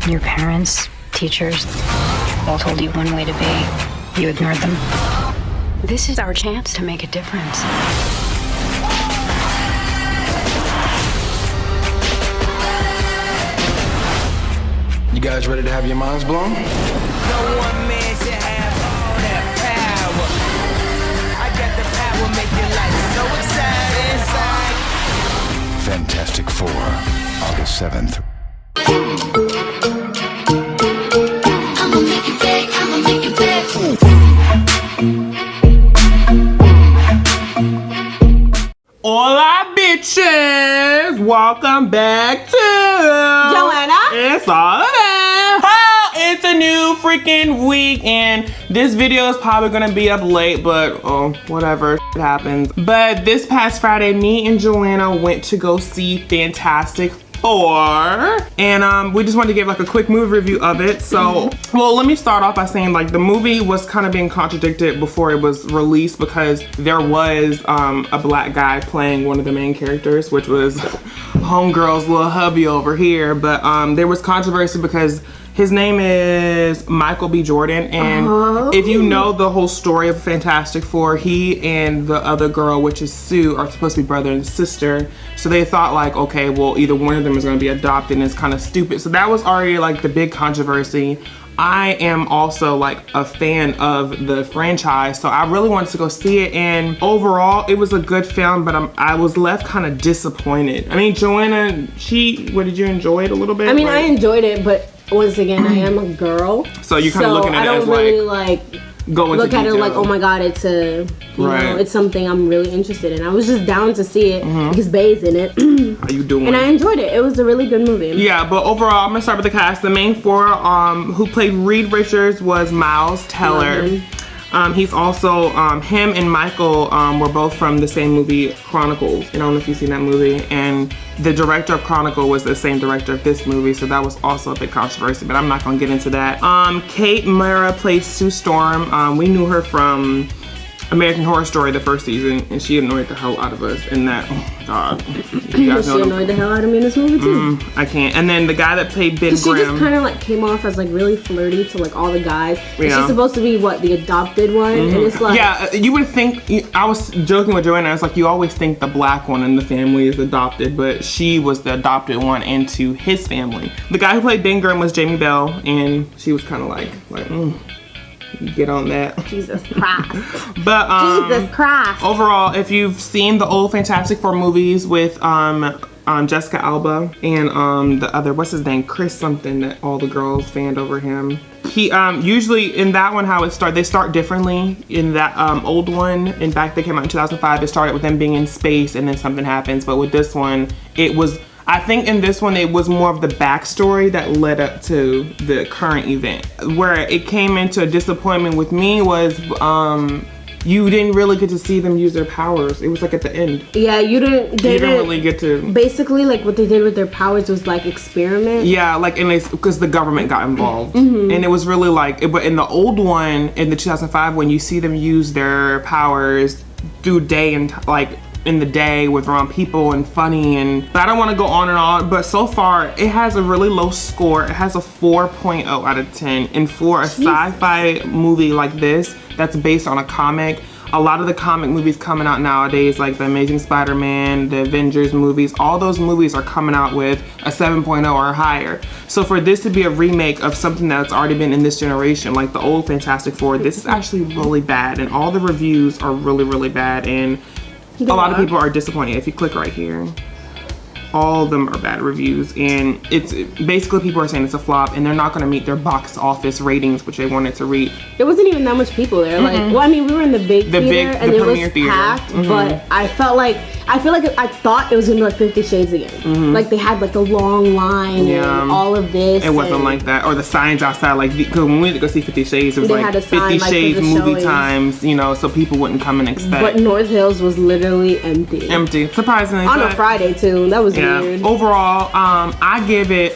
Your parents, teachers, all told you one way to be. You ignored them. This is our chance to make a difference. You guys ready to have your minds blown? No one man should have all that power. I got the power, make your life so exciting. Fantastic Four, August 7th. I'ma make it big, I'ma make it big. Hola, bitches! Welcome back to Joanna. It's all there. Oh, it's a new freaking week, and this video is probably gonna be up late, but oh, whatever, it happens. But this past Friday, me and Joanna went to go see Fantastic Four, and we just wanted to give like a quick movie review of it. So, well, let me start off by saying like the movie was kind of being contradicted before it was released because there was a black guy playing one of the main characters, which was homegirl's little hubby over here. But there was controversy because his name is Michael B. Jordan, and if you know the whole story of Fantastic Four, he and the other girl, which is Sue, are supposed to be brother and sister. So they thought like, okay, well, either one of them is gonna be adopted, and it's kind of stupid. So that was already like the big controversy. I am also like a fan of the franchise, so I really wanted to go see it, and overall it was a good film, but I was left kind of disappointed. I mean, Joanna, did you enjoy it a little bit? I mean, I enjoyed it, but once again, I am a girl. So you're kind of looking at it as I don't really like go into look at it detail. like, oh my god, it's a you Right. know, it's something I'm really interested in. I was just down to see it because Bay's in it. How you doing? And I enjoyed it. It was a really good movie. Yeah, but overall, I'm gonna start with the cast. The main four who played Reed Richards was Miles Teller. He's also, him and Michael were both from the same movie, Chronicles. I don't know if you've seen that movie. And the director of Chronicle was the same director of this movie, so that was also a big controversy, but I'm not gonna get into that. Kate Mara plays Sue Storm. We knew her from American Horror Story, the first season, and she annoyed the hell out of us in that. Oh my god. You guys She annoyed the hell out of me in this movie too. I can't. And then the guy that played Ben She Grimm. just kind of like came off as like really flirty to like all the guys. And Yeah. she's supposed to be what, the adopted one, and it's like Yeah, you would think, I was joking with Joanna, I was like, you always think the black one in the family is adopted, but she was the adopted one into his family. The guy who played Ben Grimm was Jamie Bell, and she was kind of like, get on that. Jesus Christ. But Jesus Christ. overall, if you've seen the old Fantastic Four movies with Jessica Alba and the other, what's his name, Chris something, that all the girls fanned over him. He usually in that one, how it started, they start differently. In that old one, in fact, they came out in 2005. It started with them being in space, and then something happens. But with this one, it was, I think in this one, it was more of the backstory that led up to the current event. Where it came into a disappointment with me was you didn't really get to see them use their powers. It was like at the end. Yeah, you didn't really get to. Basically, like what they did with their powers was like experiment. Yeah, like, and it's because the government got involved, and it was really like. But in the old one, in the 2005 one, you see them use their powers through day and like in the day with around people and funny, and but I don't want to go on and on. But so far, it has a really low score. It has a 4.0 out of 10, and for a sci-fi movie like this that's based on a comic. A lot of the comic movies coming out nowadays, like the Amazing Spider-Man, the Avengers movies, all those movies are coming out with a 7.0 or higher. So for this to be a remake of something that's already been in this generation, like the old Fantastic Four, this is actually really bad, and all the reviews are really, really bad, and a lot of people are disappointed. If you click right here, all of them are bad reviews, and it's basically people are saying it's a flop, and they're not going to meet their box office ratings, which they wanted to reach. There wasn't even that much people there. Like, well, I mean, we were in the big theater, and it was packed, but I feel like I thought it was gonna be like 50 Shades again. Like they had like the long line and all of this. It wasn't like that, or the signs outside. Like, because when we went to go see 50 Shades, it was like 50 Shades movie times, you know, so people wouldn't come and expect. But North Hills was literally empty. Surprisingly. On a Friday too. That was weird. Overall, I give it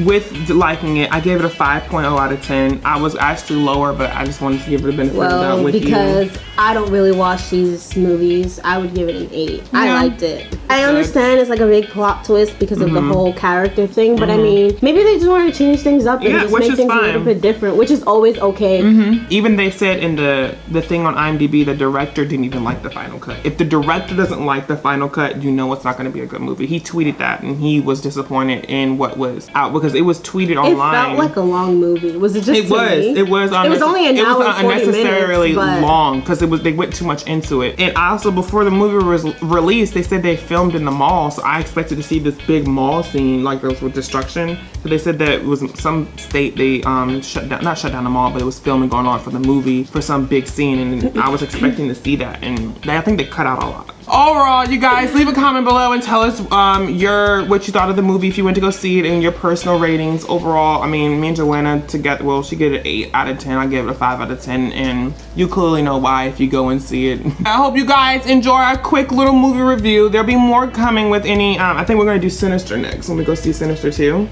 with liking it, I gave it a 5.0 out of 10. I was actually lower, but I just wanted to give it a benefit of the doubt with you. Because I don't really watch these movies. I would give it an 8. Yeah. I liked it. I understand it's like a big plot twist because of the whole character thing, but I mean, maybe they just wanted to change things up and just make things a little bit different, which is always okay. Even they said in the thing on IMDb, the director didn't even like the final cut. If the director doesn't like the final cut, you know it's not going to be a good movie. He tweeted that, and he was disappointed in what was out because it was tweeted online. It felt like a long movie. Was it just? It was only an hour and 40 unnecessarily minutes, long because they went too much into it. And also before the movie was released, they said they filmed in the mall, so I expected to see this big mall scene like those with destruction. So they said that it was some state they not shut down the mall, but it was filming going on for the movie for some big scene, and I was expecting to see that, and I think they cut out a lot. Overall, you guys, leave a comment below and tell us what you thought of the movie if you went to go see it and your personal ratings. Overall, I mean, me and Joanna together, well, she gave it an 8 out of 10. I gave it a 5 out of 10, and you clearly know why if you go and see it. I hope you guys enjoy our quick little movie review. There'll be more coming with any, I think we're gonna do Sinister next when we go see Sinister 2.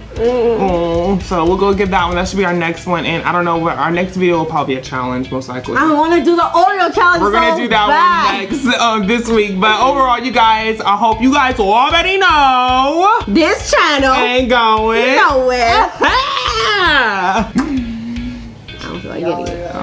So we'll go get that one. That should be our next one, and I don't know, our next video will probably be a challenge, most likely. I want to do the Oreo challenge. We're gonna do that one next this week. But overall, you guys, I hope you guys already know this channel ain't going nowhere. I I don't feel like getting it.